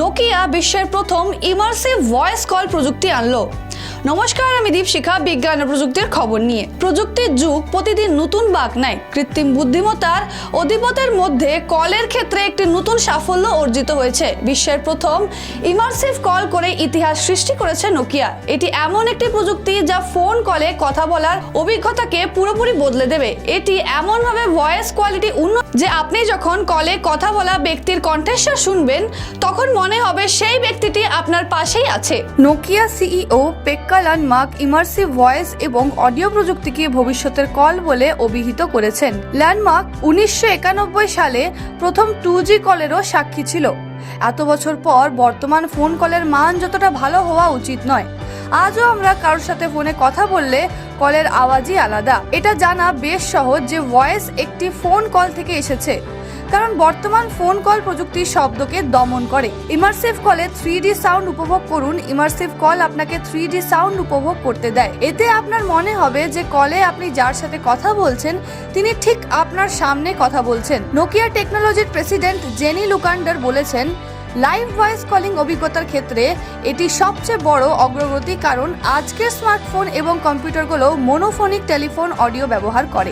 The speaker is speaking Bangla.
নোকিয়া বিশ্বের প্রথম ইমার্সিভ ভয়েস কল প্রযুক্তি আনলো। নমস্কার, আমি দীপশিখা বিজ্ঞান ও প্রযুক্তির খবর নিয়ে। প্রযুক্তির যুগ প্রতিদিন নতুন বাঁক নেয়। কৃত্রিম বুদ্ধিমত্তার অধিপত্যের মধ্যে কলের ক্ষেত্রে একটি নতুন সাফল্য অর্জিত হয়েছে। বিশ্বের প্রথম ইমার্সিভ কল করে ইতিহাস সৃষ্টি করেছে নোকিয়া। এটি এমন একটি প্রযুক্তি যা ফোন কলে কথা বলার অভিজ্ঞতাকে পুরোপুরি বদলে দেবে। এটি এমনভাবে ভয়েস কোয়ালিটি উন্নত যে আপনি যখন কলে কথা বলা ব্যক্তির কণ্ঠস্বর শুনবেন তখন মনে হবে সেই ব্যক্তিটি আপনার পাশেই আছে। Nokia CEO Pekka Lundmark immersive voice এবং অডিও প্রযুক্তিকে ভবিষ্যতের কল বলে অভিহিত করেছেন। লানমার্ক 1991 সালে প্রথম 2G কলেরও সাক্ষী ছিল। এত বছর পর বর্তমান ফোন কলের মান যতটা ভালো হওয়া উচিত নয়। আজও আমরা কারোর সাথে ফোনে কথা বললে কলের আওয়াজই আলাদা। এটা জানা বেশ সহজ যে ভয়েস একটি ফোন কল থেকে এসেছে, কারণ বর্তমান ফোন কল প্রযুক্তির শব্দকে দমন করে। ইমার্সিভ কলে 3D সাউন্ড উপভোগ করুন। ইমার্সিভ কল আপনাকে 3D সাউন্ড উপভোগ করতে দেয়। এতে আপনার মনে হবে যে কলে আপনি যার সাথে কথা বলছেন তিনি ঠিক আপনার সামনে কথা বলছেন। নোকিয়া টেকনোলজির প্রেসিডেন্ট জেনি লুকান্ডার বলেছেন, লাইভ ভয়েস কলিং অভিজ্ঞতার ক্ষেত্রে এটি সবচেয়ে বড় অগ্রগতি, কারণ আজকের স্মার্টফোন এবং কম্পিউটারগুলো মোনোফোনিক টেলিফোন অডিও ব্যবহার করে।